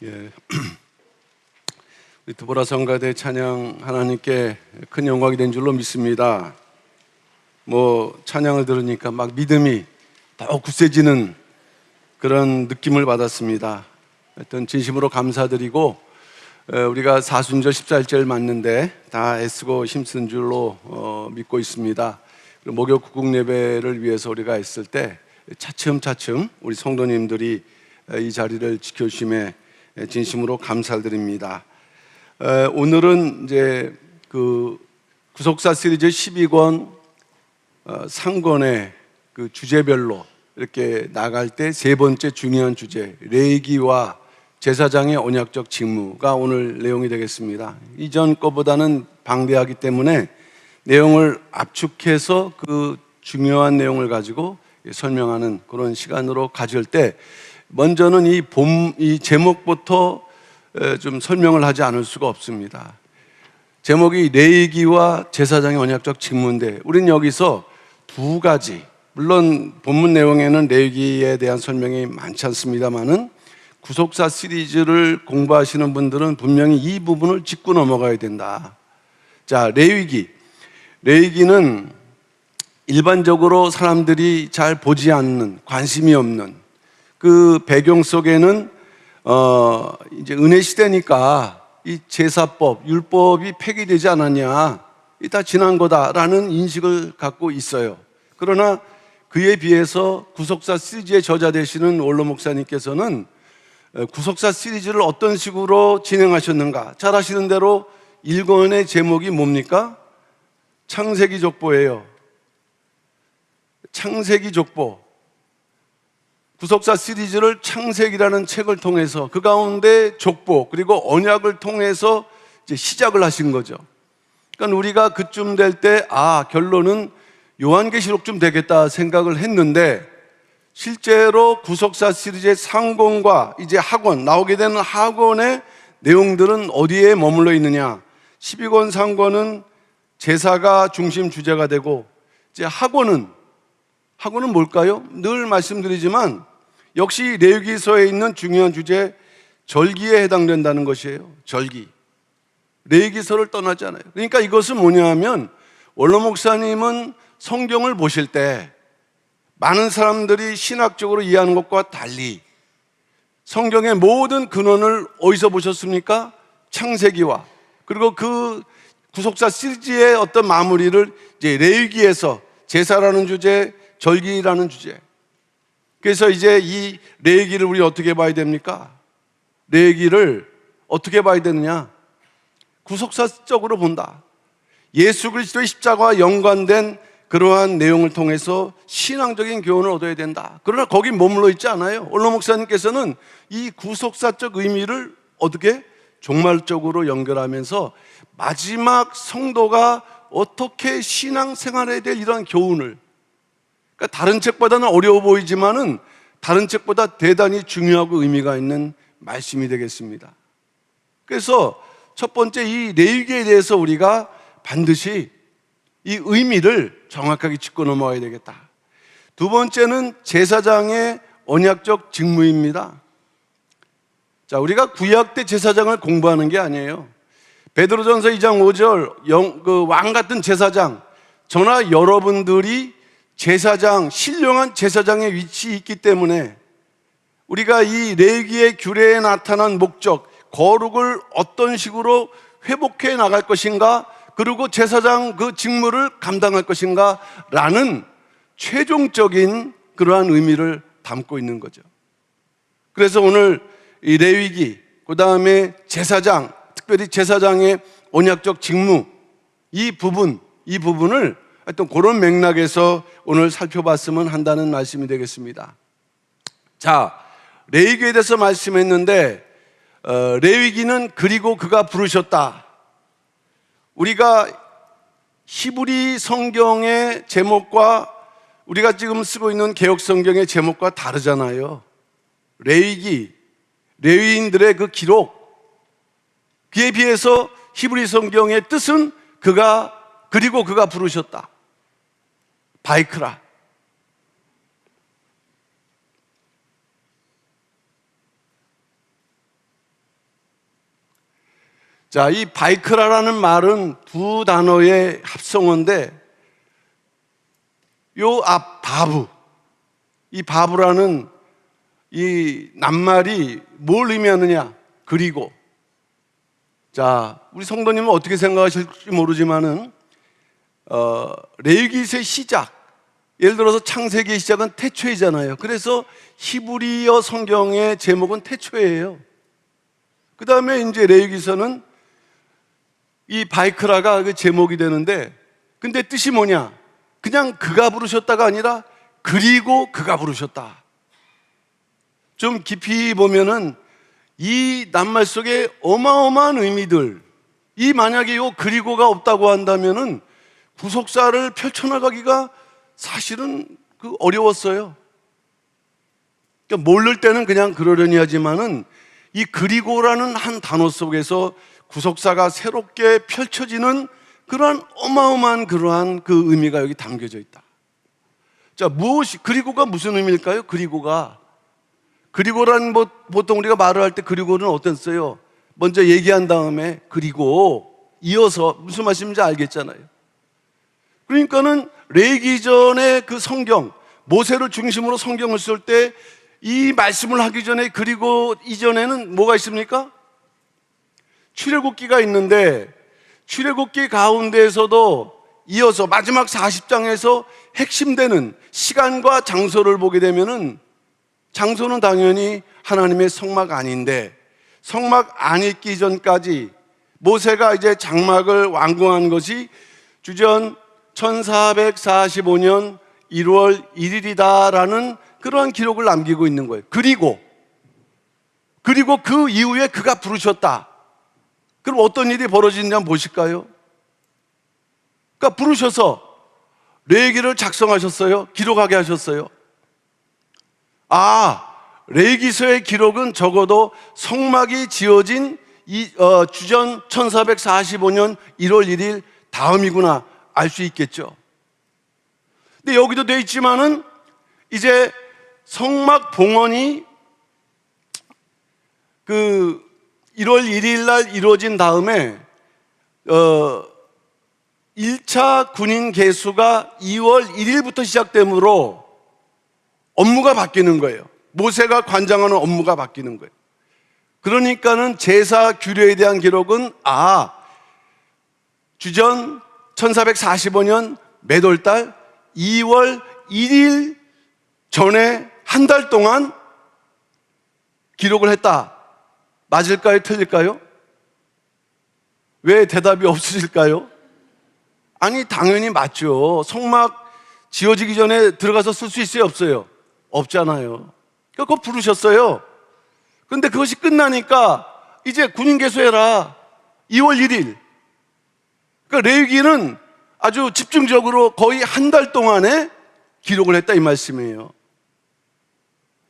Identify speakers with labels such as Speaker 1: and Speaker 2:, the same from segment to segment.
Speaker 1: 예, 우리 드보라 성가대 찬양 하나님께 큰 영광이 된 줄로 믿습니다. 찬양을 들으니까 막 믿음이 더 굳세지는 그런 느낌을 받았습니다. 하여튼 진심으로 감사드리고, 우리가 사순절 14일째를 맞는데 다 애쓰고 힘쓴 줄로 믿고 있습니다. 목욕 구국 예배를 위해서 우리가 했을 때 차츰차츰 우리 성도님들이 이 자리를 지켜주심에 진심으로 감사드립니다. 오늘은 이제 그 구속사 시리즈 12권 상권의 그 주제별로 이렇게 나갈 때 세 번째 중요한 주제, 레위기와 제사장의 언약적 직무가 오늘 내용이 되겠습니다. 이전 거보다는 방대하기 때문에 내용을 압축해서 그 중요한 내용을 가지고 설명하는 그런 시간으로 가질 때, 먼저는 이 제목부터 좀 설명을 하지 않을 수가 없습니다. 제목이 레위기와 제사장의 언약적 직무인데, 우리는 여기서 두 가지, 물론 본문 내용에는 레위기에 대한 설명이 많지 않습니다만은 구속사 시리즈를 공부하시는 분들은 분명히 이 부분을 짚고 넘어가야 된다. 자, 레위기는 일반적으로 사람들이 잘 보지 않는, 관심이 없는 그 배경 속에는 이제 은혜 시대니까 이 제사법, 율법이 폐기되지 않았냐, 이 다 지난 거다라는 인식을 갖고 있어요. 그러나 그에 비해서 구속사 시리즈의 저자 되시는 원로 목사님께서는 구속사 시리즈를 어떤 식으로 진행하셨는가, 잘 아시는 대로 1권의 제목이 뭡니까? 창세기 족보예요. 창세기 족보. 구속사 시리즈를 창세기라는 책을 통해서 그 가운데 족보 그리고 언약을 통해서 이제 시작을 하신 거죠. 그러니까 우리가 그쯤 될 때 결론은 요한계시록쯤 되겠다 생각을 했는데, 실제로 구속사 시리즈의 상권과 이제 학원, 나오게 되는 학원의 내용들은 어디에 머물러 있느냐? 12권 상권은 제사가 중심 주제가 되고, 이제 학원은 뭘까요? 늘 말씀드리지만 역시 레위기서에 있는 중요한 주제, 절기에 해당된다는 것이에요. 절기. 레위기서를 떠나지 않아요. 그러니까 이것은 뭐냐 하면, 원로 목사님은 성경을 보실 때 많은 사람들이 신학적으로 이해하는 것과 달리 성경의 모든 근원을 어디서 보셨습니까? 창세기와, 그리고 그 구속사 시리즈의 어떤 마무리를 이제 레위기에서 제사라는 주제, 절기라는 주제. 그래서 이제 이 레위기를 우리 어떻게 봐야 됩니까? 레위기를 어떻게 봐야 되느냐? 구속사적으로 본다. 예수 그리스도의 십자가와 연관된 그러한 내용을 통해서 신앙적인 교훈을 얻어야 된다. 그러나 거기 머물러 있지 않아요. 원로 목사님께서는 이 구속사적 의미를 어떻게 종말적으로 연결하면서 마지막 성도가 어떻게 신앙생활해야 될 이런 교훈을, 그러니까 다른 책보다는 어려워 보이지만은 다른 책보다 대단히 중요하고 의미가 있는 말씀이 되겠습니다. 그래서 첫 번째, 이 레위기에 대해서 우리가 반드시 이 의미를 정확하게 짚고 넘어가야 되겠다. 두 번째는 제사장의 언약적 직무입니다. 자, 우리가 구약 때 제사장을 공부하는 게 아니에요. 베드로전서 2장 5절, 그 왕 같은 제사장, 저나 여러분들이 제사장, 신령한 제사장의 위치에 있기 때문에 우리가 이 레위기의 규례에 나타난 목적, 거룩을 어떤 식으로 회복해 나갈 것인가, 그리고 제사장 그 직무를 감당할 것인가 라는 최종적인 그러한 의미를 담고 있는 거죠. 그래서 오늘 이 레위기, 그 다음에 제사장, 특별히 제사장의 언약적 직무, 이 부분을 하여튼 그런 맥락에서 오늘 살펴봤으면 한다는 말씀이 되겠습니다. 자, 레위기에 대해서 말씀했는데, 레위기는 그리고 그가 부르셨다. 우리가 히브리 성경의 제목과 우리가 지금 쓰고 있는 개역 성경의 제목과 다르잖아요. 레위기, 레위인들의 그 기록, 그에 비해서 히브리 성경의 뜻은 그리고 그가 부르셨다. 바이크라. 자, 이 바이크라라는 말은 두 단어의 합성어인데 요 앞 바브, 이 바브라는 이 낱말이 뭘 의미하느냐? 그리고. 자, 우리 성도님은 어떻게 생각하실지 모르지만은 레위기서의 시작, 예를 들어서 창세기의 시작은 태초이잖아요. 그래서 히브리어 성경의 제목은 태초예요. 그 다음에 이제 레위기서는 이 바이크라가 그 제목이 되는데, 근데 뜻이 뭐냐? 그냥 그가 부르셨다가 아니라 그리고 그가 부르셨다. 좀 깊이 보면은 이 낱말 속에 어마어마한 의미들, 이 만약에 요 그리고가 없다고 한다면은 구속사를 펼쳐나가기가 사실은 어려웠어요. 그러니까 모를 때는 그냥 그러려니 하지만은 이 그리고라는 한 단어 속에서 구속사가 새롭게 펼쳐지는 그러한 어마어마한 그러한 그 의미가 여기 담겨져 있다. 자, 그리고가 무슨 의미일까요? 그리고라는 보통 우리가 말을 할 때 그리고는 어땠어요? 먼저 얘기한 다음에 그리고 이어서 무슨 말씀인지 알겠잖아요. 그러니까는 레위기전의 그 성경, 모세를 중심으로 성경을 쓸 때 이 말씀을 하기 전에 그리고 이전에는 뭐가 있습니까? 출애굽기가 있는데 출애굽기 가운데에서도 이어서 마지막 40장에서 핵심되는 시간과 장소를 보게 되면은 장소는 당연히 하나님의 성막 안인데, 성막 안에 있기 전까지 모세가 이제 장막을 완공한 것이 주전 1445년 1월 1일이다라는 그러한 기록을 남기고 있는 거예요. 그리고 그 이후에 그가 부르셨다. 그럼 어떤 일이 벌어지는지 한번 보실까요? 그러니까 부르셔서 레위기를 작성하셨어요. 기록하게 하셨어요. 레위기서의 기록은 적어도 성막이 지어진 주전 1445년 1월 1일 다음이구나 알 수 있겠죠. 근데 여기도 돼 있지만은 이제 성막 봉헌이 그 1월 1일 날 이루어진 다음에 1차 군인 개수가 2월 1일부터 시작되므로 업무가 바뀌는 거예요. 모세가 관장하는 업무가 바뀌는 거예요. 그러니까는 제사 규례에 대한 기록은 주전 1445년 몇월달 2월 1일 전에 한 달 동안 기록을 했다. 맞을까요? 틀릴까요? 왜 대답이 없으실까요? 아니, 당연히 맞죠. 성막 지어지기 전에 들어가서 쓸 수 있어요? 없어요? 없잖아요. 그거 부르셨어요. 그런데 그것이 끝나니까 이제 군인 개수해라. 2월 1일. 그러니까 레위기는 아주 집중적으로 거의 한 달 동안에 기록을 했다 이 말씀이에요.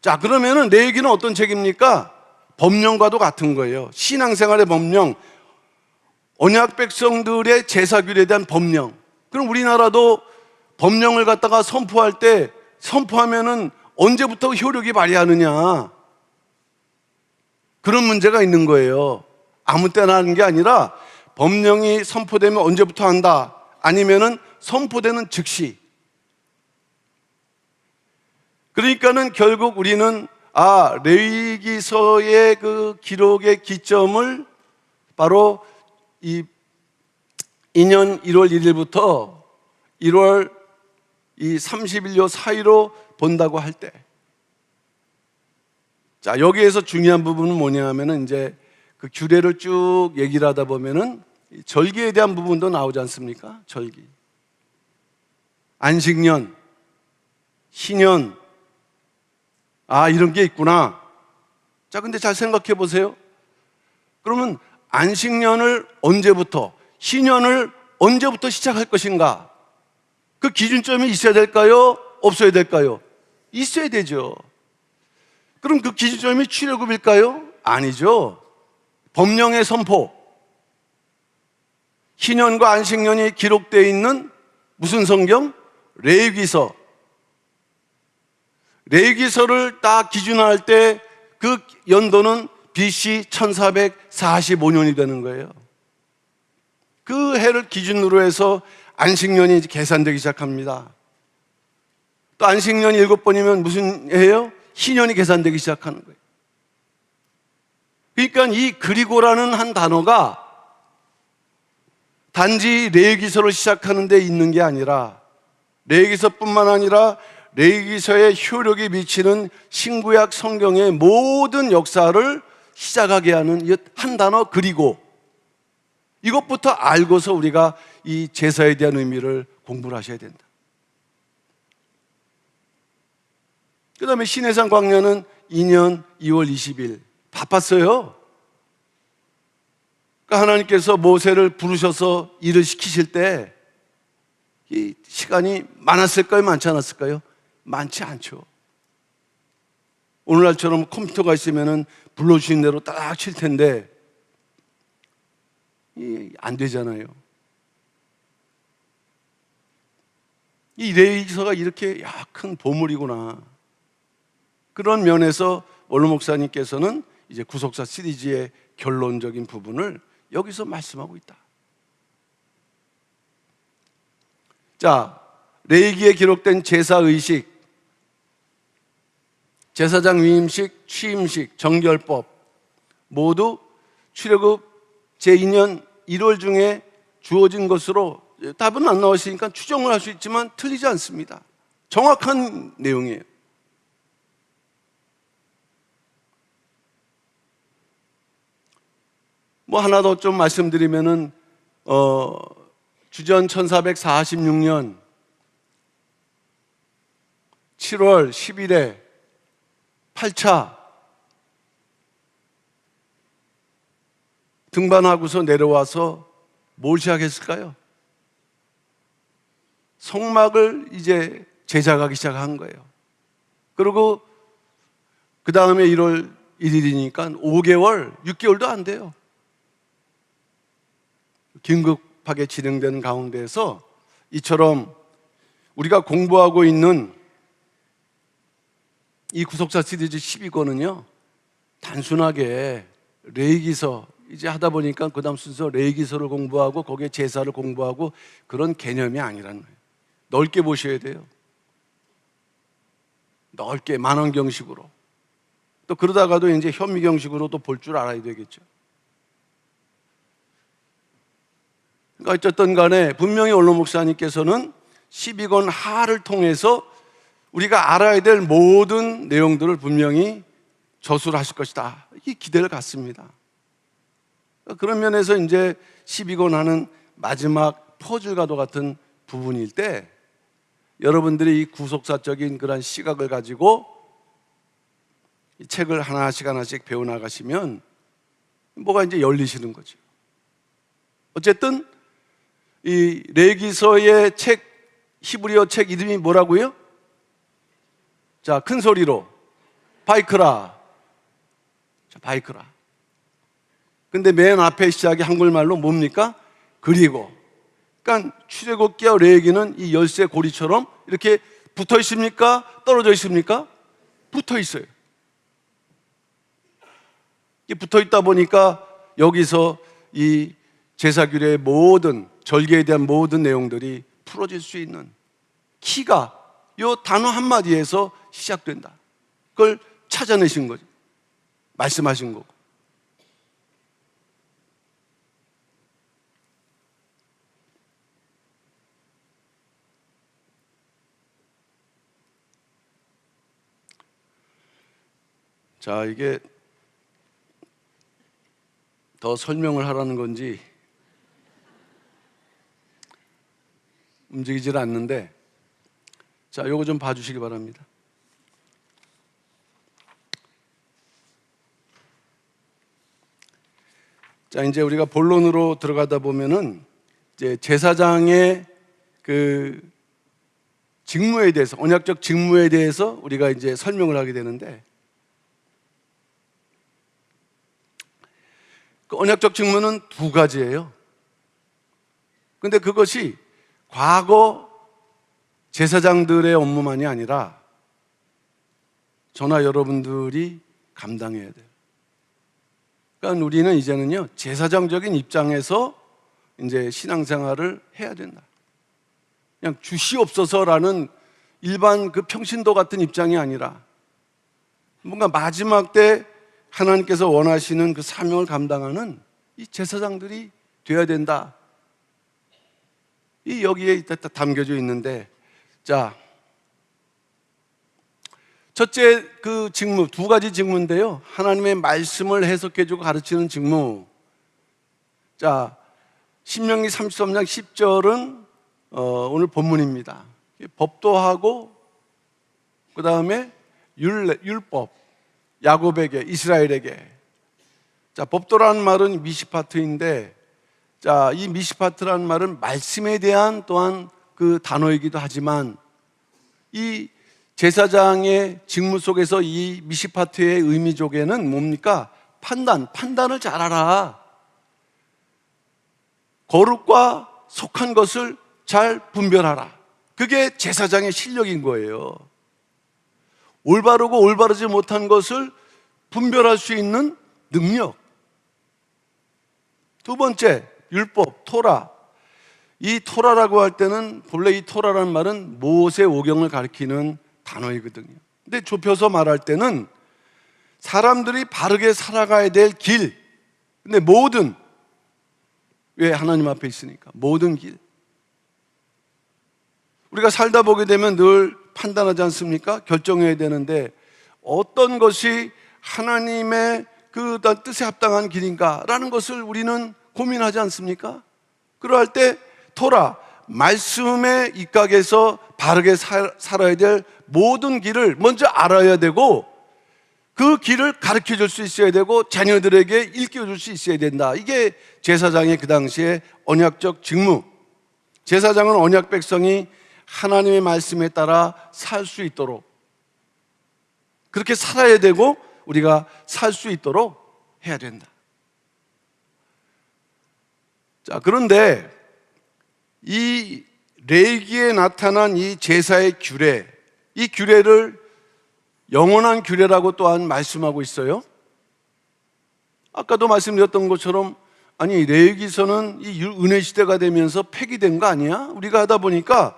Speaker 1: 자, 그러면은 레위기는 어떤 책입니까? 법령과도 같은 거예요. 신앙생활의 법령, 언약 백성들의 제사규례에 대한 법령. 그럼 우리나라도 법령을 갖다가 선포할 때 선포하면은 언제부터 효력이 발휘하느냐, 그런 문제가 있는 거예요. 아무 때나 하는 게 아니라 법령이 선포되면 언제부터 한다, 아니면은 선포되는 즉시. 그러니까는 결국 우리는 레위기서의 그 기록의 기점을 바로 이 2년 1월 1일부터 1월 30일 사이로 본다고 할 때, 자, 여기에서 중요한 부분은 뭐냐 하면은 이제 그 규례를 쭉 얘기를 하다 보면은 절기에 대한 부분도 나오지 않습니까? 절기. 안식년, 신년, 이런 게 있구나. 자, 근데 잘 생각해 보세요. 그러면 안식년을 언제부터, 신년을 언제부터 시작할 것인가? 그 기준점이 있어야 될까요? 없어야 될까요? 있어야 되죠. 그럼 그 기준점이 출애굽일까요? 아니죠. 법령의 선포. 신년과 안식년이 기록되어 있는 무슨 성경? 레위기서. 레위기서를 딱 기준할 때 그 연도는 BC 1445년이 되는 거예요. 그 해를 기준으로 해서 안식년이 계산되기 시작합니다. 또 안식년이 7번이면 무슨 해예요? 희년이 계산되기 시작하는 거예요. 그러니까 이 그리고라는 한 단어가 단지 레위기서를 시작하는 데 있는 게 아니라 레위기서뿐만 아니라 레위기서의 효력이 미치는 신구약 성경의 모든 역사를 시작하게 하는 이 한 단어 그리고, 이것부터 알고서 우리가 이 제사에 대한 의미를 공부를 하셔야 된다. 그 다음에 시내산 광야는 2년 2월 20일 바빴어요. 그러니까 하나님께서 모세를 부르셔서 일을 시키실 때 이 시간이 많았을까요? 많지 않았을까요? 많지 않죠. 오늘날처럼 컴퓨터가 있으면 불러주신 대로 딱 칠 텐데 안 되잖아요. 이 레위기서가 이렇게 큰 보물이구나. 그런 면에서 원로 목사님께서는 이제 구속사 시리즈의 결론적인 부분을 여기서 말씀하고 있다. 자, 레위기에 기록된 제사의식, 제사장 위임식, 취임식, 정결법 모두 출애굽 제2년 1월 중에 주어진 것으로, 답은 안 나와 있으니까 추정을 할 수 있지만 틀리지 않습니다. 정확한 내용이에요. 뭐 하나 더 좀 말씀드리면은 주전 1446년 7월 10일에 8차 등반하고서 내려와서 뭘 시작했을까요? 성막을 이제 제작하기 시작한 거예요. 그리고 그 다음에 1월 1일이니까 5개월, 6개월도 안 돼요. 긴급하게 진행되는 가운데에서 이처럼 우리가 공부하고 있는 이 구속사 시리즈 12권은요, 단순하게 레위기서 이제 하다 보니까 그 다음 순서 레위기서를 공부하고 거기에 제사를 공부하고 그런 개념이 아니라는 거예요. 넓게 보셔야 돼요. 넓게 만원경식으로, 또 그러다가도 이제 현미경식으로 또 볼 줄 알아야 되겠죠. 그러니까 어쨌든 간에 분명히 원로 목사님께서는 12권 하를 통해서 우리가 알아야 될 모든 내용들을 분명히 저술을 하실 것이다, 이 기대를 갖습니다. 그런 면에서 이제 12권 하는 마지막 퍼즐과도 같은 부분일 때 여러분들이 이 구속사적인 그런 시각을 가지고 이 책을 하나씩 하나씩 배워나가시면 뭐가 이제 열리시는 거죠. 어쨌든 이 레위기서의 책, 히브리어 책 이름이 뭐라고요? 자, 큰 소리로 바이크라. 자, 바이크라. 근데 맨 앞에 시작이 한글말로 뭡니까? 그리고. 그러니까 출애굽기와 레위기는 이 열쇠 고리처럼 이렇게 붙어 있습니까? 떨어져 있습니까? 붙어 있어요. 이게 붙어 있다 보니까 여기서 이 제사규례의 모든 절개에 대한 모든 내용들이 풀어질 수 있는 키가 이 단어 한마디에서 시작된다. 그걸 찾아내신 거죠. 말씀하신 거고. 자, 이게 더 설명을 하라는 건지 움직이질 않는데, 자, 요거 좀 봐주시기 바랍니다. 자, 이제 우리가 본론으로 들어가다 보면은 이제 제사장의 그 직무에 대해서, 언약적 직무에 대해서 우리가 이제 설명을 하게 되는데, 그 언약적 직무는 두 가지예요. 근데 그것이 과거 제사장들의 업무만이 아니라 저나 여러분들이 감당해야 돼요. 그러니까 우리는 이제는요, 제사장적인 입장에서 이제 신앙생활을 해야 된다. 그냥 주시옵소서라는 일반 그 평신도 같은 입장이 아니라 뭔가 마지막 때 하나님께서 원하시는 그 사명을 감당하는 이 제사장들이 되어야 된다. 이 여기에 담겨져 있는데, 자, 첫째 그 직무, 두 가지 직무인데요. 하나님의 말씀을 해석해주고 가르치는 직무. 자, 신명기 33장 10절은 오늘 본문입니다. 법도하고 그 다음에 율법, 야곱에게, 이스라엘에게. 자, 법도라는 말은 미시파트인데, 자, 이 미시파트라는 말은 말씀에 대한 또한 그 단어이기도 하지만, 이 제사장의 직무 속에서 이 미시파트의 의미 쪽에는 뭡니까? 판단을 잘하라. 거룩과 속한 것을 잘 분별하라. 그게 제사장의 실력인 거예요. 올바르고 올바르지 못한 것을 분별할 수 있는 능력. 두 번째, 율법, 토라. 이 토라라고 할 때는 본래 이 토라라는 말은 모세 오경을 가리키는 단어이거든요. 근데 좁혀서 말할 때는 사람들이 바르게 살아가야 될 길. 근데 모든, 왜 하나님 앞에 있으니까 모든 길. 우리가 살다 보게 되면 늘 판단하지 않습니까? 결정해야 되는데 어떤 것이 하나님의 그 뜻에 합당한 길인가라는 것을 우리는 고민하지 않습니까? 그러할 때 토라, 말씀의 입각에서 바르게 살아야 될 모든 길을 먼저 알아야 되고 그 길을 가르쳐 줄 수 있어야 되고 자녀들에게 일깨워 줄 수 있어야 된다. 이게 제사장의 그 당시의 언약적 직무. 제사장은 언약 백성이 하나님의 말씀에 따라 살 수 있도록 그렇게 살아야 되고 우리가 살 수 있도록 해야 된다. 자, 그런데 이 레위기에 나타난 이 제사의 규례, 이 규례를 영원한 규례라고 또한 말씀하고 있어요. 아까도 말씀드렸던 것처럼 아니 레위기서는 이 은혜 시대가 되면서 폐기된 거 아니야? 우리가 하다 보니까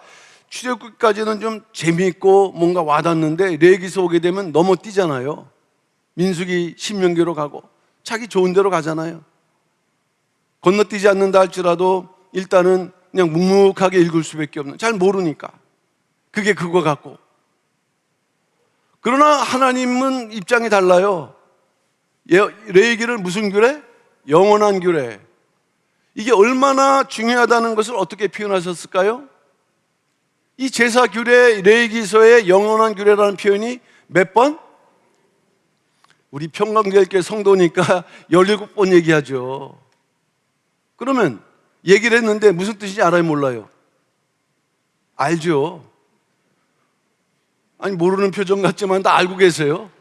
Speaker 1: 출애굽기까지는 좀 재미있고 뭔가 와닿는데 레위기서 오게 되면 넘어뛰잖아요. 민수기, 신명기로 가고 자기 좋은 대로 가잖아요. 건너뛰지 않는다 할지라도 일단은 그냥 묵묵하게 읽을 수밖에 없는, 잘 모르니까 그게 그거 같고. 그러나 하나님은 입장이 달라요. 레위기를 무슨 규례? 영원한 규례. 이게 얼마나 중요하다는 것을 어떻게 표현하셨을까요? 이 제사 규례, 레위기서의 영원한 규례라는 표현이 몇 번? 우리 평강교회 성도니까 17번 얘기하죠. 그러면 얘기를 했는데 무슨 뜻인지 알아요, 몰라요? 알죠. 아니 모르는 표정 같지만 다 알고 계세요.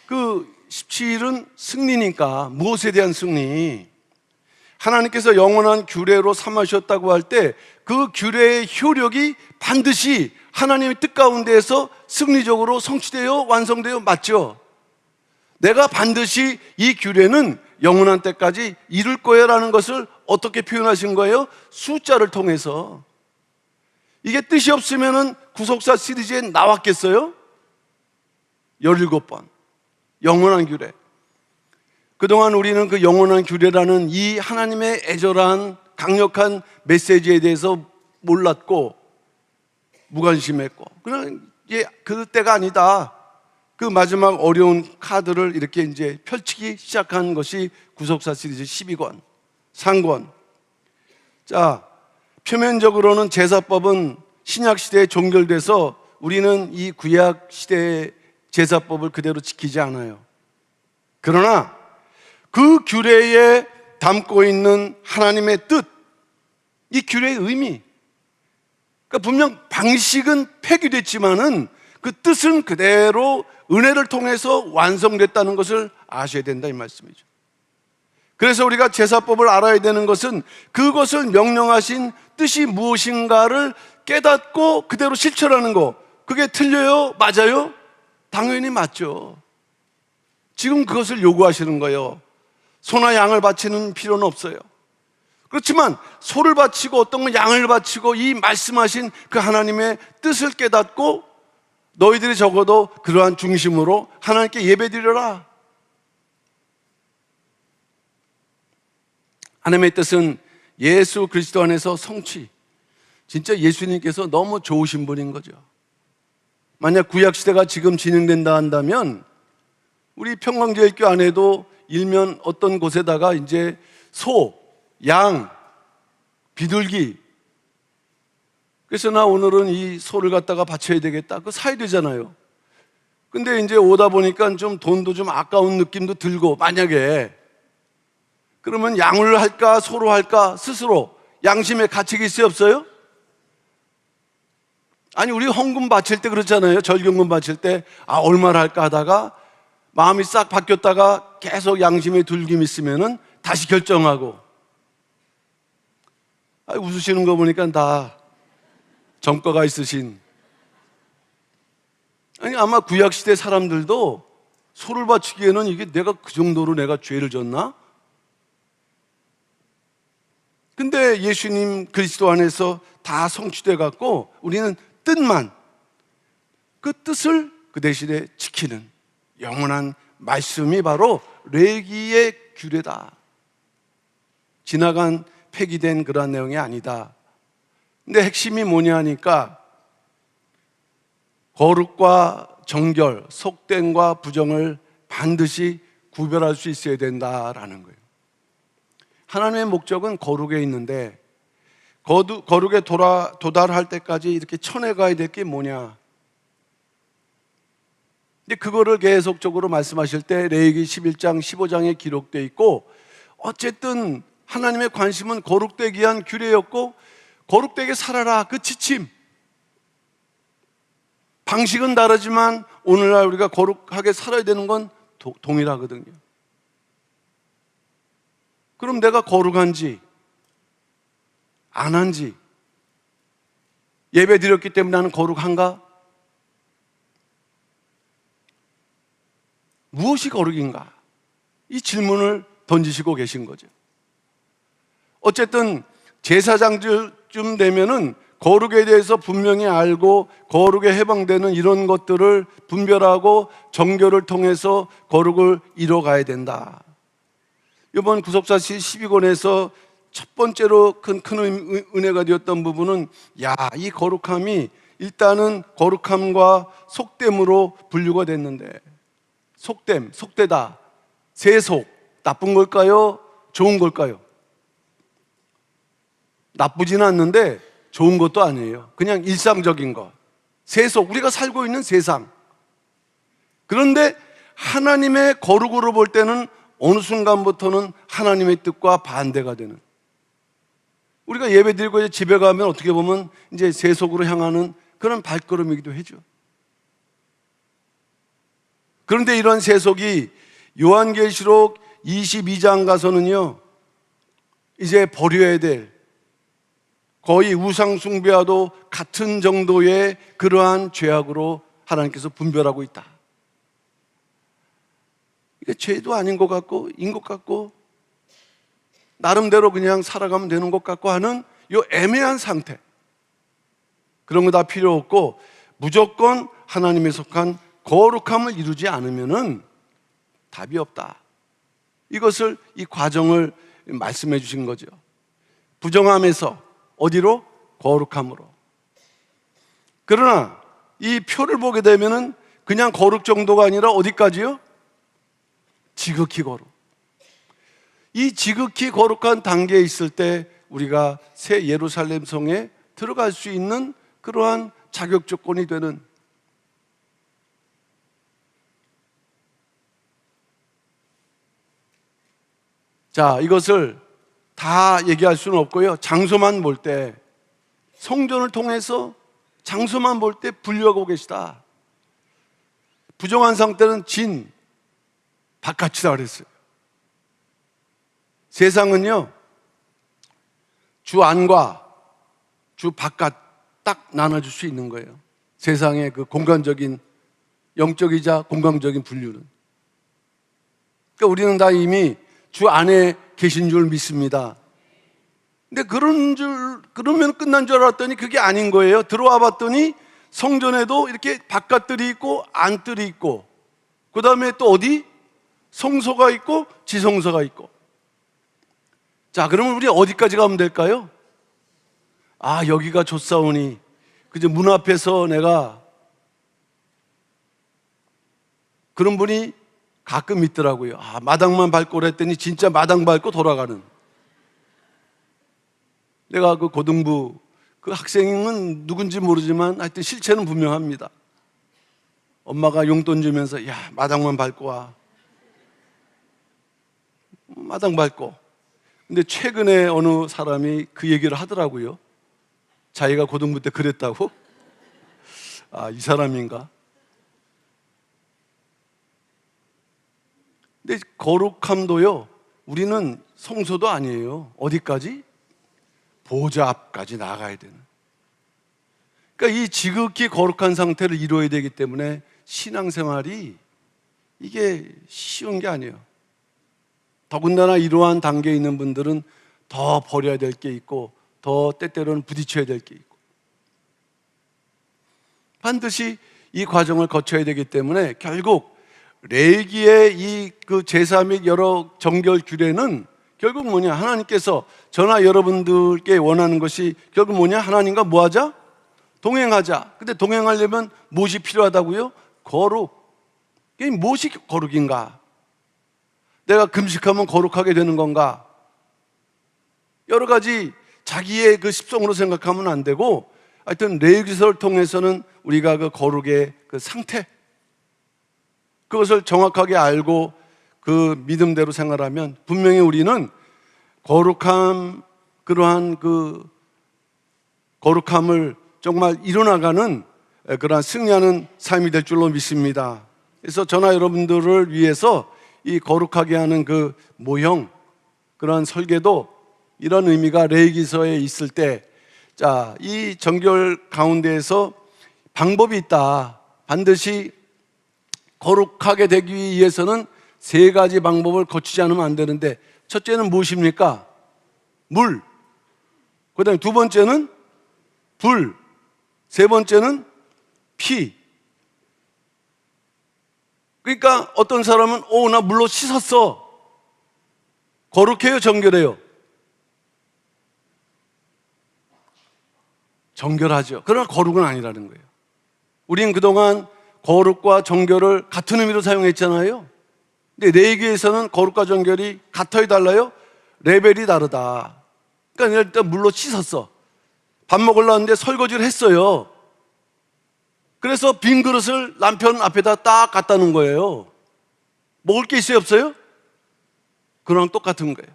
Speaker 1: 그 17일은 승리니까, 무엇에 대한 승리? 하나님께서 영원한 규례로 삼으셨다고 할 때 그 규례의 효력이 반드시 하나님의 뜻 가운데에서 승리적으로 성취되어 완성되어 맞죠? 내가 반드시 이 규례는 영원한 때까지 이룰 거야 라는 것을 어떻게 표현하신 거예요? 숫자를 통해서. 이게 뜻이 없으면 구속사 시리즈에 나왔겠어요? 17번 영원한 규례. 그동안 우리는 그 영원한 규례라는 이 하나님의 애절한 강력한 메시지에 대해서 몰랐고 무관심했고 그냥 이게 그 때가 아니다. 그 마지막 어려운 카드를 이렇게 이제 펼치기 시작한 것이 구속사 시리즈 12권, 상권. 자, 표면적으로는 제사법은 신약 시대에 종결돼서 우리는 이 구약 시대의 제사법을 그대로 지키지 않아요. 그러나 그 규례에 담고 있는 하나님의 뜻, 이 규례의 의미, 그러니까 분명 방식은 폐기됐지만은 그 뜻은 그대로 은혜를 통해서 완성됐다는 것을 아셔야 된다 이 말씀이죠. 그래서 우리가 제사법을 알아야 되는 것은 그것을 명령하신 뜻이 무엇인가를 깨닫고 그대로 실천하는 거. 그게 틀려요? 맞아요? 당연히 맞죠. 지금 그것을 요구하시는 거예요. 소나 양을 바치는 필요는 없어요. 그렇지만 소를 바치고 어떤 건 양을 바치고 이 말씀하신 그 하나님의 뜻을 깨닫고 너희들이 적어도 그러한 중심으로 하나님께 예배드려라. 하나님의 뜻은 예수 그리스도 안에서 성취. 진짜 예수님께서 너무 좋으신 분인 거죠. 만약 구약시대가 지금 진행된다 한다면 우리 평강제일교 안에도 일면 어떤 곳에다가 이제 소, 양, 비둘기, 그래서 나 오늘은 이 소를 갖다가 바쳐야 되겠다, 그거 사야 되잖아요. 근데 이제 오다 보니까 좀 돈도 좀 아까운 느낌도 들고, 만약에 그러면 양을 할까 소로 할까 스스로 양심의 가책이 있어요 없어요? 아니 우리 헌금 바칠 때 그렇잖아요. 절경금 바칠 때 얼마를 할까 하다가 마음이 싹 바뀌었다가 계속 양심의 둘김이 있으면은 다시 결정하고. 웃으시는 거 보니까 다 정과가 있으신. 아니 아마 구약시대 사람들도 소를 바치기에는 이게 내가 그 정도로 내가 죄를 졌나? 근데 예수님 그리스도 안에서 다 성취돼 갖고 우리는 뜻만, 그 뜻을 그 대신에 지키는 영원한 말씀이 바로 레위기의 규례다. 지나간 폐기된 그러한 내용이 아니다. 근데 핵심이 뭐냐 하니까 거룩과 정결, 속됨과 부정을 반드시 구별할 수 있어야 된다라는 거예요. 하나님의 목적은 거룩에 있는데 거룩에 도달할 때까지 이렇게 쳐내가야 될 게 뭐냐. 근데 그거를 계속적으로 말씀하실 때 레위기 11장, 15장에 기록되어 있고, 어쨌든 하나님의 관심은 거룩되기 위한 규례였고 거룩되게 살아라, 그 지침. 방식은 다르지만 오늘날 우리가 거룩하게 살아야 되는 건 동일하거든요. 그럼 내가 거룩한지 안 한지, 예배 드렸기 때문에 나는 거룩한가? 무엇이 거룩인가? 이 질문을 던지시고 계신 거죠. 어쨌든 제사장쯤 되면은 거룩에 대해서 분명히 알고 거룩에 해방되는 이런 것들을 분별하고 정결을 통해서 거룩을 이뤄가야 된다. 이번 구속사시 12권에서 첫 번째로 큰 은혜가 되었던 부분은, 이 거룩함이 일단은 거룩함과 속됨으로 분류가 됐는데, 속됨, 속되다, 세속, 나쁜 걸까요? 좋은 걸까요? 나쁘지는 않는데 좋은 것도 아니에요. 그냥 일상적인 것, 세속, 우리가 살고 있는 세상. 그런데 하나님의 거룩으로 볼 때는 어느 순간부터는 하나님의 뜻과 반대가 되는, 우리가 예배 드리고 이제 집에 가면 어떻게 보면 이제 세속으로 향하는 그런 발걸음이기도 하죠. 그런데 이런 세속이 요한계시록 22장 가서는요, 이제 버려야 될, 거의 우상숭배와도 같은 정도의 그러한 죄악으로 하나님께서 분별하고 있다. 이게 죄도 아닌 것 같고 인 것 같고 나름대로 그냥 살아가면 되는 것 같고 하는 이 애매한 상태, 그런 거 다 필요 없고 무조건 하나님에 속한 거룩함을 이루지 않으면은 답이 없다. 이것을, 이 과정을 말씀해 주신 거죠. 부정함에서 어디로? 거룩함으로. 그러나 이 표를 보게 되면은 그냥 거룩 정도가 아니라 어디까지요? 지극히 거룩. 이 지극히 거룩한 단계에 있을 때 우리가 새 예루살렘 성에 들어갈 수 있는 그러한 자격 조건이 되는, 자, 이것을 다 얘기할 수는 없고요. 장소만 볼 때, 성전을 통해서 장소만 볼 때 분류하고 계시다. 부정한 상태는 진, 바깥이라 그랬어요. 세상은요, 주 안과 주 바깥 딱 나눠줄 수 있는 거예요. 세상의 그 공간적인, 영적이자 공간적인 분류는. 그러니까 우리는 다 이미 주 안에 계신 줄 믿습니다. 근데 그러면 끝난 줄 알았더니 그게 아닌 거예요. 들어와 봤더니 성전에도 이렇게 바깥들이 있고 안들이 있고, 그 다음에 또 어디? 성소가 있고 지성소가 있고. 자, 그러면 우리 어디까지 가면 될까요? 아, 여기가 좋사오니. 그저 문 앞에서 내가, 그런 분이 가끔 있더라고요. 아, 마당만 밟고 그랬더니 진짜 마당 밟고 돌아가는. 내가 그 고등부 그 학생은 누군지 모르지만 하여튼 실체는 분명합니다. 엄마가 용돈 주면서 야, 마당만 밟고 와. 마당 밟고. 근데 최근에 어느 사람이 그 얘기를 하더라고요. 자기가 고등부 때 그랬다고? 아, 이 사람인가? 근데 거룩함도요, 우리는 성소도 아니에요. 어디까지? 보좌 앞까지 나가야 되는. 그러니까 이 지극히 거룩한 상태를 이루어야 되기 때문에 신앙생활이 이게 쉬운 게 아니에요. 더군다나 이러한 단계에 있는 분들은 더 버려야 될 게 있고, 더 때때로는 부딪혀야 될 게 있고, 반드시 이 과정을 거쳐야 되기 때문에 결국 레위기의 이 그 제사 및 여러 정결 규례는 결국 뭐냐? 하나님께서 저나 여러분들께 원하는 것이 결국 뭐냐? 하나님과 뭐 하자? 동행하자. 근데 동행하려면 무엇이 필요하다고요? 거룩. 이게 무엇이 거룩인가? 내가 금식하면 거룩하게 되는 건가? 여러 가지 자기의 그 습성으로 생각하면 안 되고, 하여튼 레위기서를 통해서는 우리가 그 거룩의 그 상태, 그것을 정확하게 알고 그 믿음대로 생활하면 분명히 우리는 거룩함, 그러한 그 거룩함을 정말 이뤄나가는 그러한 승리하는 삶이 될 줄로 믿습니다. 그래서 저나 여러분들을 위해서 이 거룩하게 하는 그 모형, 그러한 설계도 이런 의미가 레위기서에 있을 때, 자, 이 정결 가운데에서 방법이 있다. 반드시 거룩하게 되기 위해서는 세 가지 방법을 거치지 않으면 안 되는데, 첫째는 무엇입니까? 물. 그 다음에 두 번째는 불. 세 번째는 피. 그러니까 어떤 사람은 나 물로 씻었어. 거룩해요, 정결해요? 정결하죠. 그러나 거룩은 아니라는 거예요. 우리는 그동안 거룩과 정결을 같은 의미로 사용했잖아요. 근데 레위기에서는 거룩과 정결이 같아요, 달라요? 레벨이 다르다. 그러니까 일단 물로 씻었어. 밥 먹으려고 하는데 설거지를 했어요. 그래서 빈 그릇을 남편 앞에다 딱 갖다 놓은 거예요. 먹을 게 있어요, 없어요? 그거랑 똑같은 거예요.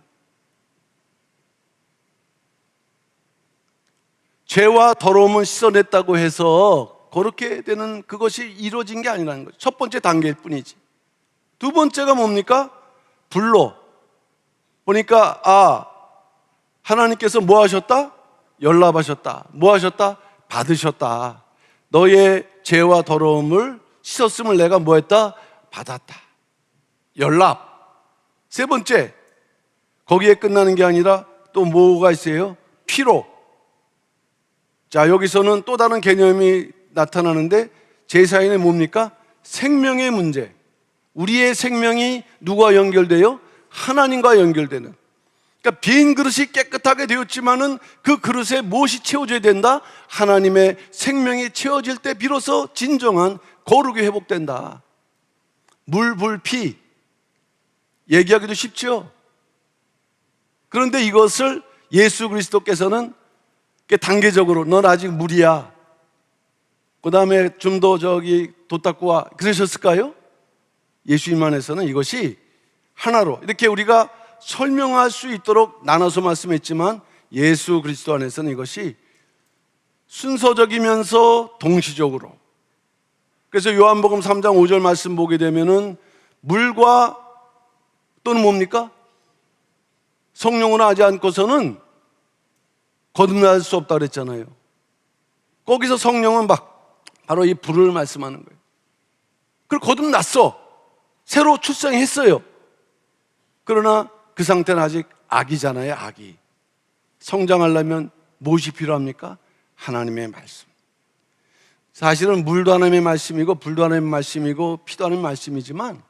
Speaker 1: 죄와 더러움은 씻어냈다고 해서 거룩해 되는 그것이 이루어진 게 아니라는 거죠. 첫 번째 단계일 뿐이지. 두 번째가 뭡니까? 불로. 보니까 하나님께서 뭐 하셨다? 연락하셨다. 뭐 하셨다? 받으셨다. 너의 죄와 더러움을 씻었음을 내가 뭐 했다? 받았다. 연락. 세 번째, 거기에 끝나는 게 아니라 또 뭐가 있어요? 피로. 자, 여기서는 또 다른 개념이 나타나는데, 제사에는 뭡니까? 생명의 문제. 우리의 생명이 누구와 연결돼요? 하나님과 연결되는. 그러니까 빈 그릇이 깨끗하게 되었지만은 그 그릇에 무엇이 채워져야 된다? 하나님의 생명이 채워질 때 비로소 진정한 거룩이 회복된다. 물, 불, 피. 얘기하기도 쉽죠? 그런데 이것을 예수 그리스도께서는 단계적으로, 넌 아직 물이야, 그 다음에 좀 더 돛 닦고 와, 그러셨을까요? 예수님 안에서는 이것이 하나로 이렇게 우리가 설명할 수 있도록 나눠서 말씀했지만, 예수 그리스도 안에서는 이것이 순서적이면서 동시적으로. 그래서 요한복음 3장 5절 말씀 보게 되면은 물과 또는 뭡니까? 성령으로 하지 않고서는 거듭날 수 없다 그랬잖아요. 거기서 성령은 바로 이 불을 말씀하는 거예요. 그리고 거듭났어. 새로 출생했어요. 그러나 그 상태는 아직 아기잖아요, 아기. 성장하려면 무엇이 필요합니까? 하나님의 말씀. 사실은 물도 하나님의 말씀이고 불도 하나님의 말씀이고 피도 하나님의 말씀이지만,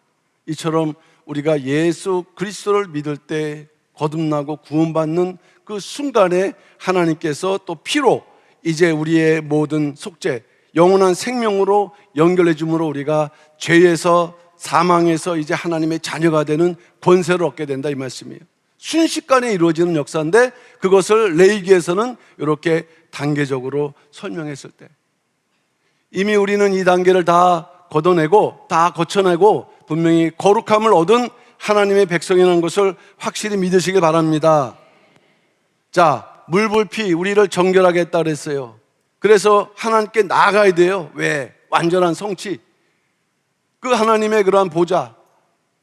Speaker 1: 이처럼 우리가 예수 그리스도를 믿을 때 거듭나고 구원받는 그 순간에 하나님께서 또 피로 이제 우리의 모든 속죄, 영원한 생명으로 연결해 줌으로 우리가 죄에서, 사망에서 이제 하나님의 자녀가 되는 권세를 얻게 된다, 이 말씀이에요. 순식간에 이루어지는 역사인데, 그것을 레위기에서는 이렇게 단계적으로 설명했을 때, 이미 우리는 이 단계를 다 걷어내고 다 거쳐내고 분명히 거룩함을 얻은 하나님의 백성이라는 것을 확실히 믿으시길 바랍니다. 자, 물불피 우리를 정결하게 했다 그랬어요. 그래서 하나님께 나아가야 돼요. 왜? 완전한 성취, 그 하나님의 그러한 보좌,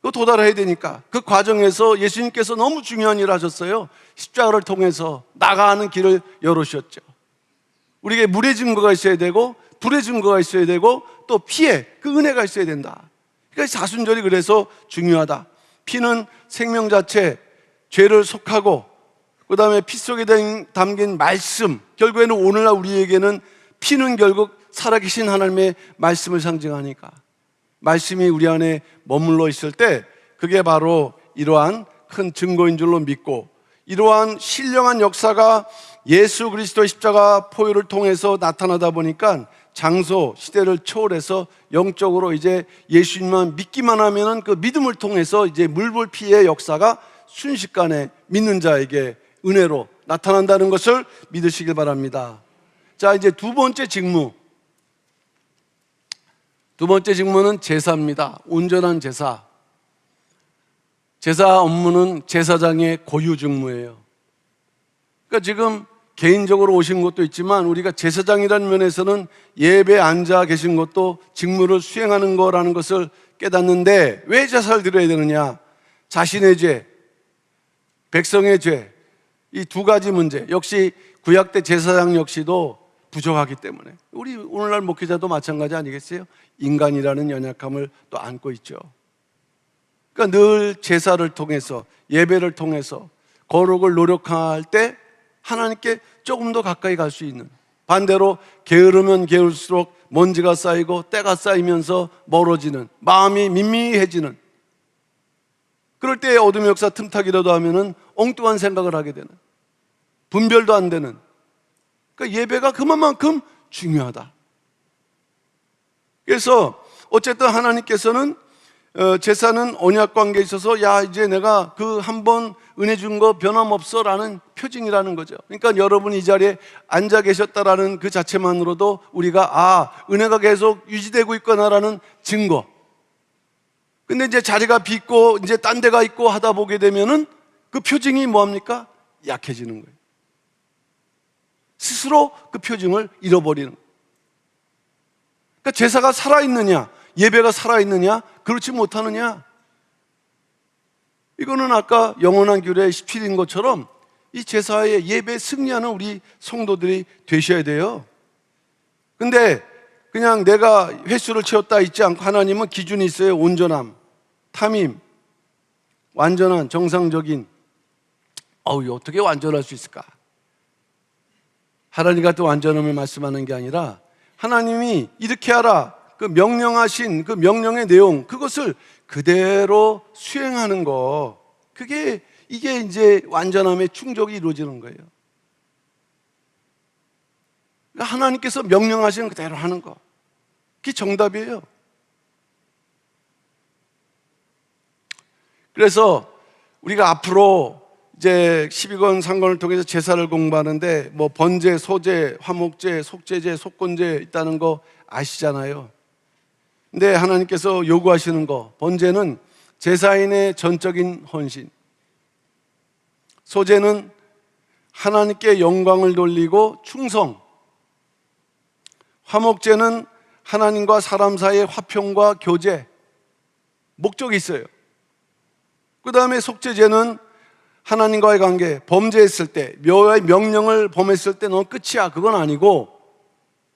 Speaker 1: 그 도달해야 되니까. 그 과정에서 예수님께서 너무 중요한 일을 하셨어요. 십자가를 통해서 나가는 길을 열으셨죠. 우리에게 물의 증거가 있어야 되고 불의 증거가 있어야 되고 또 피의 그 은혜가 있어야 된다. 그러니까 사순절이 그래서 중요하다. 피는 생명 자체, 죄를 속하고 그 다음에 피 속에 담긴 말씀, 결국에는 오늘날 우리에게는 피는 결국 살아계신 하나님의 말씀을 상징하니까, 말씀이 우리 안에 머물러 있을 때 그게 바로 이러한 큰 증거인 줄로 믿고, 이러한 신령한 역사가 예수 그리스도의 십자가 포효를 통해서 나타나다 보니까 장소, 시대를 초월해서 영적으로 이제 예수님만 믿기만 하면은 그 믿음을 통해서 이제 물불피의 역사가 순식간에 믿는 자에게 은혜로 나타난다는 것을 믿으시길 바랍니다. 자, 이제 두 번째 직무. 두 번째 직무는 제사입니다. 온전한 제사. 제사 업무는 제사장의 고유 직무예요. 그러니까 지금 개인적으로 오신 것도 있지만 우리가 제사장이라는 면에서는 예배에 앉아 계신 것도 직무를 수행하는 거라는 것을 깨닫는데, 왜 제사를 드려야 되느냐? 자신의 죄, 백성의 죄, 이 두 가지 문제, 역시 구약 때 제사장 역시도 부족하기 때문에, 우리 오늘날 목회자도 마찬가지 아니겠어요? 인간이라는 연약함을 또 안고 있죠. 그러니까 늘 제사를 통해서, 예배를 통해서 거룩을 노력할 때 하나님께 조금 더 가까이 갈 수 있는, 반대로 게으르면 게을수록 먼지가 쌓이고 때가 쌓이면서 멀어지는, 마음이 민미해지는, 그럴 때 어둠의 역사 틈타기라도 하면은 엉뚱한 생각을 하게 되는, 분별도 안 되는, 그러니까 예배가 그만큼 중요하다. 그래서 어쨌든 하나님께서는 제사는 언약 관계에 있어서, 야, 이제 내가 그 한 번 은혜 준 거 변함없어 라는 표징이라는 거죠. 그러니까 여러분이 이 자리에 앉아 계셨다라는 그 자체만으로도 우리가 은혜가 계속 유지되고 있구나라는 증거. 근데 이제 자리가 빗고 이제 딴 데가 있고 하다 보게 되면은 그 표징이 뭐합니까? 약해지는 거예요. 스스로 그 표징을 잃어버리는 거예요. 그러니까 제사가 살아있느냐, 예배가 살아있느냐, 그렇지 못하느냐, 이거는 아까 영원한 규례 17인 것처럼 이 제사의 예배에 승리하는 우리 성도들이 되셔야 돼요. 근데 그냥 내가 횟수를 채웠다 있지 않고, 하나님은 기준이 있어요. 온전함, 탐임, 완전한, 정상적인. 어떻게 완전할 수 있을까? 하나님 같은 완전함을 말씀하는 게 아니라, 하나님이 이렇게 하라, 그 명령하신 그 명령의 내용, 그것을 그대로 수행하는 거, 이게 이제 완전함의 충족이 이루어지는 거예요. 그러니까 하나님께서 명령하신 그대로 하는 거, 그게 정답이에요. 그래서 우리가 앞으로 이제 12권 상권을 통해서 제사를 공부하는데, 뭐 번제, 소제, 화목제, 속제제, 속건제 있다는 거 아시잖아요. 근데 하나님께서 요구하시는 거, 번제는 제사인의 전적인 헌신, 소제는 하나님께 영광을 돌리고 충성, 화목제는 하나님과 사람 사이의 화평과 교제, 목적이 있어요. 그 다음에 속죄제는 하나님과의 관계, 범죄했을 때, 묘의 명령을 범했을 때 넌 끝이야, 그건 아니고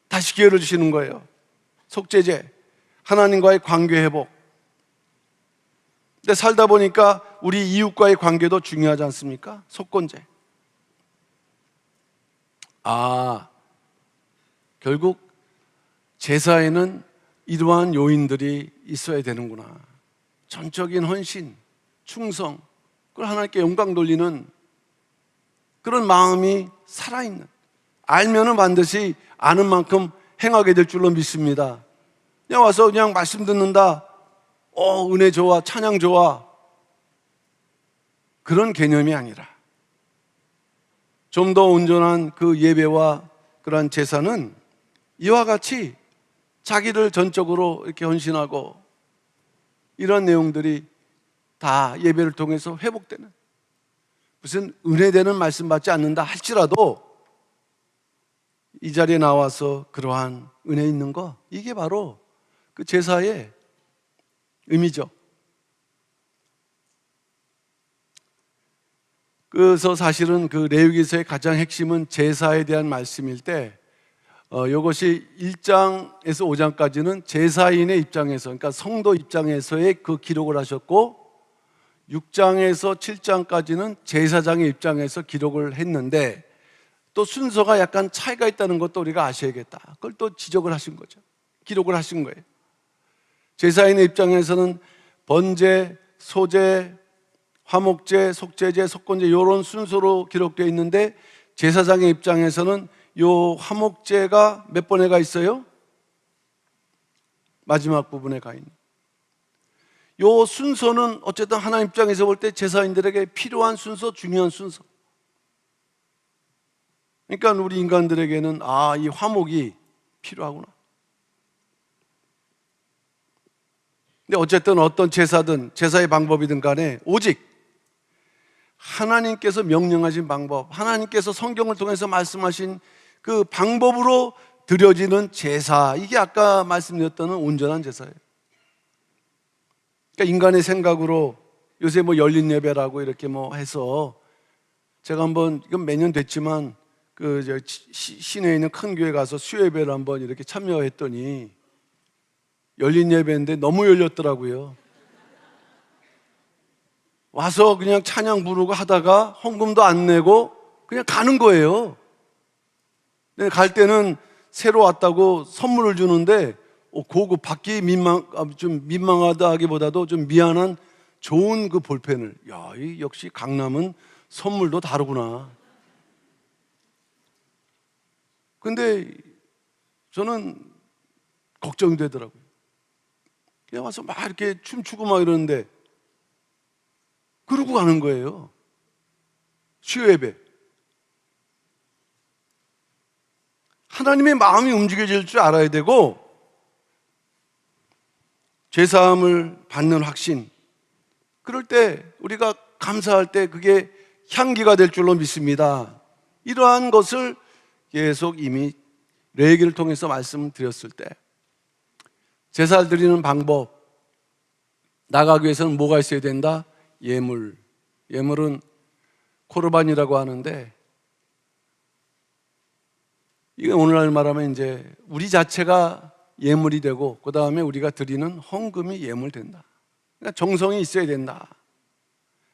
Speaker 1: 다시 기회를 주시는 거예요. 속죄제, 하나님과의 관계 회복. 근데 살다 보니까 우리 이웃과의 관계도 중요하지 않습니까? 속건제. 아, 결국 제사에는 이러한 요인들이 있어야 되는구나. 전적인 헌신, 충성, 그걸 하나님께 영광 돌리는 그런 마음이 살아있는, 알면은 반드시 아는 만큼 행하게 될 줄로 믿습니다. 그냥 와서 그냥 말씀 듣는다, 은혜 좋아, 찬양 좋아, 그런 개념이 아니라 좀 더 온전한 그 예배와 그러한 제사는 이와 같이 자기를 전적으로 이렇게 헌신하고 이런 내용들이 다 예배를 통해서 회복되는, 무슨 은혜되는 말씀 받지 않는다 할지라도 이 자리에 나와서 그러한 은혜 있는 거, 이게 바로 그 제사의 의미죠. 그래서 사실은 그 레위기서의 가장 핵심은 제사에 대한 말씀일 때, 이것이 1장에서 5장까지는 제사인의 입장에서, 그러니까 성도 입장에서의 그 기록을 하셨고, 6장에서 7장까지는 제사장의 입장에서 기록을 했는데, 또 순서가 약간 차이가 있다는 것도 우리가 아셔야겠다. 그걸 또 지적을 하신 거죠. 기록을 하신 거예요. 제사인의 입장에서는 번제, 소제, 화목제, 속제제, 속건제 이런 순서로 기록되어 있는데, 제사장의 입장에서는 요 화목제가 몇 번에 가 있어요? 마지막 부분에 가 있는. 요 순서는 어쨌든 하나님 입장에서 볼 때 제사인들에게 필요한 순서, 중요한 순서. 그러니까 우리 인간들에게는 이 화목이 필요하구나. 근데 어쨌든 어떤 제사든 제사의 방법이든 간에 오직 하나님께서 명령하신 방법, 하나님께서 성경을 통해서 말씀하신 그 방법으로 드려지는 제사, 이게 아까 말씀드렸던 온전한 제사예요. 그러니까 인간의 생각으로 요새 뭐 열린 예배라고 이렇게 뭐 해서, 제가 한번, 이건 몇 년 됐지만 그 시내에 있는 큰 교회 가서 수요예배를 한번 이렇게 참여했더니 열린 예배인데 너무 열렸더라고요. 와서 그냥 찬양 부르고 하다가 헌금도 안 내고 그냥 가는 거예요. 근데 갈 때는 새로 왔다고 선물을 주는데, 그거 받기 좀 민망하다 하기보다도 좀 미안한 좋은 그 볼펜을. 역시 강남은 선물도 다르구나. 근데 저는 걱정이 되더라고요. 그냥 와서 막 이렇게 춤추고 막 이러는데, 그러고 가는 거예요. 수요예배. 하나님의 마음이 움직여질 줄 알아야 되고, 죄사함을 받는 확신, 그럴 때 우리가 감사할 때 그게 향기가 될 줄로 믿습니다. 이러한 것을 계속 이미 레위기를 통해서 말씀드렸을 때, 제사를 드리는 방법, 나가기 위해서는 뭐가 있어야 된다? 예물. 예물은 코르반이라고 하는데, 이게 오늘날 말하면 이제 우리 자체가 예물이 되고, 그 다음에 우리가 드리는 헌금이 예물된다. 그러니까 정성이 있어야 된다.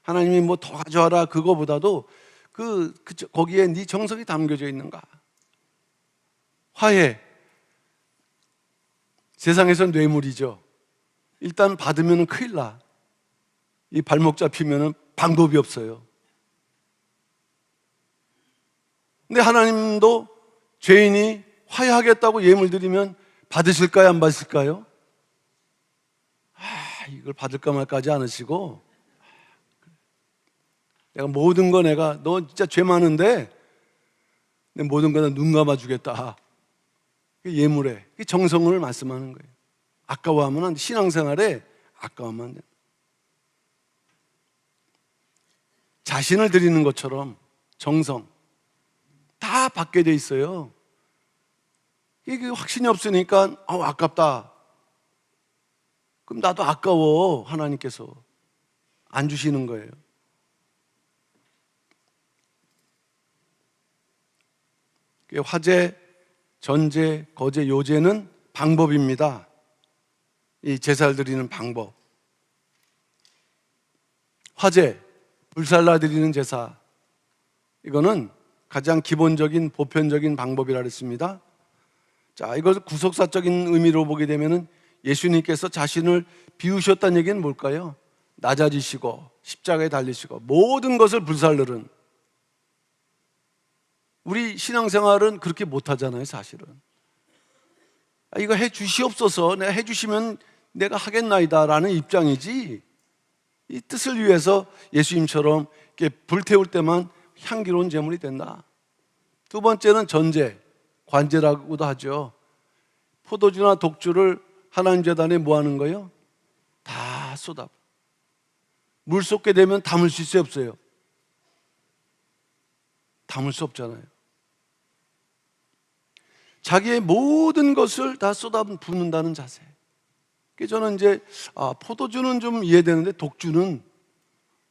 Speaker 1: 하나님이 뭐 더 가져와라 그거보다도 거기에 네 정성이 담겨져 있는가. 화해. 세상에선 뇌물이죠. 일단 받으면 큰일 나. 이 발목 잡히면 방법이 없어요. 근데 하나님도 죄인이 화해하겠다고 예물 드리면 받으실까요? 안 받으실까요? 이걸 받을까 말까지 않으시고, 내가 모든 거 너 진짜 죄 많은데 내 모든 거 다 눈 감아주겠다. 예물에 정성을 말씀하는 거예요. 아까워하면 안 돼. 신앙생활에 아까워하면 안 돼. 자신을 드리는 것처럼 정성 다 받게 돼 있어요. 이게 확신이 없으니까 아깝다. 그럼 나도 아까워. 하나님께서 안 주시는 거예요. 화제, 전제, 거제, 요제는 방법입니다. 이 제사를 드리는 방법. 화제, 불살라 드리는 제사, 이거는 가장 기본적인 보편적인 방법이라 그랬습니다. 자, 이것을 구속사적인 의미로 보게 되면은 예수님께서 자신을 비우셨다는 얘기는 뭘까요? 낮아지시고 십자가에 달리시고 모든 것을 불살르는. 우리 신앙생활은 그렇게 못하잖아요, 사실은. 이거 해 주시옵소서, 내가 해 주시면 내가 하겠나이다 라는 입장이지, 이 뜻을 위해서 예수님처럼 이렇게 불태울 때만 향기로운 제물이 된다. 두 번째는 전제, 관제라고도 하죠. 포도주나 독주를 하나님 제단에 뭐 하는 거예요? 다 쏟아. 물 쏟게 되면 담을 수 있어요, 없어요? 담을 수 없잖아요. 자기의 모든 것을 다 쏟아붓는다는 자세. 그래서 저는 이제 포도주는 좀 이해되는데 독주는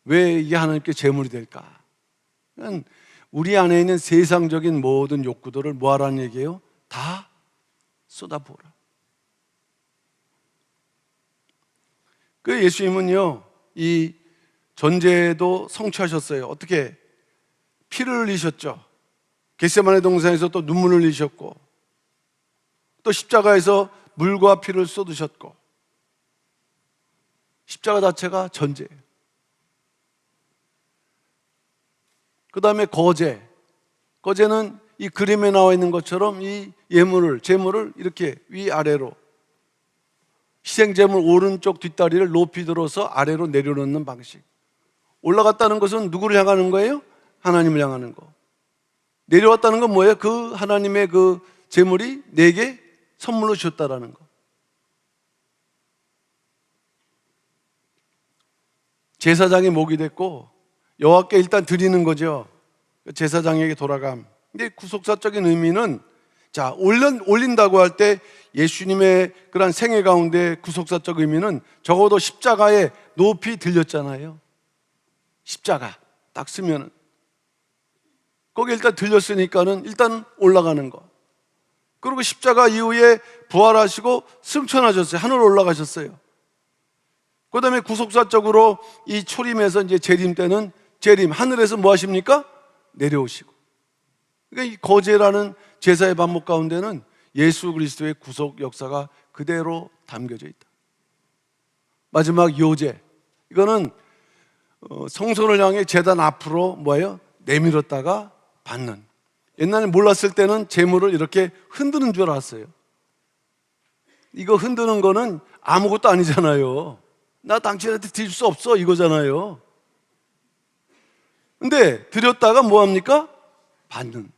Speaker 1: 왜 이게 하나님께 제물이 될까? 우리 안에 있는 세상적인 모든 욕구들을 뭐 하라는 얘기예요? 다 쏟아부어라. 그 예수님은요, 이 전제도 성취하셨어요. 어떻게? 피를 흘리셨죠. 겟세마네 동산에서 또 눈물을 흘리셨고, 또 십자가에서 물과 피를 쏟으셨고, 십자가 자체가 전제예요. 그 다음에 거제. 거제는 이 그림에 나와 있는 것처럼 이 제물을 이렇게 위아래로, 희생제물 오른쪽 뒷다리를 높이 들어서 아래로 내려놓는 방식. 올라갔다는 것은 누구를 향하는 거예요? 하나님을 향하는 거. 내려왔다는 건 뭐예요? 그 하나님의 그 제물이 내게 선물로 주셨다라는 거. 제사장이 목이 됐고 여호와께 일단 드리는 거죠. 제사장에게 돌아감. 근데 구속사적인 의미는, 자, 올린다고 할 때 예수님의 그런 생애 가운데 구속사적 의미는 적어도 십자가에 높이 들렸잖아요. 십자가 딱 쓰면은 거기 일단 들렸으니까는 일단 올라가는 거. 그리고 십자가 이후에 부활하시고 승천하셨어요. 하늘로 올라가셨어요. 그 다음에 구속사적으로 이 초림에서 이제 재림 때는 하늘에서 뭐 하십니까? 내려오시고. 그러니까 이 거제라는 제사의 반복 가운데는 예수 그리스도의 구속 역사가 그대로 담겨져 있다. 마지막 요제. 이거는 성소를 향해 제단 앞으로 뭐예요? 내밀었다가 받는. 옛날에 몰랐을 때는 제물을 이렇게 흔드는 줄 알았어요. 이거 흔드는 거는 아무것도 아니잖아요. 나 당신한테 드릴 수 없어 이거잖아요. 근데 드렸다가 뭐합니까? 받는.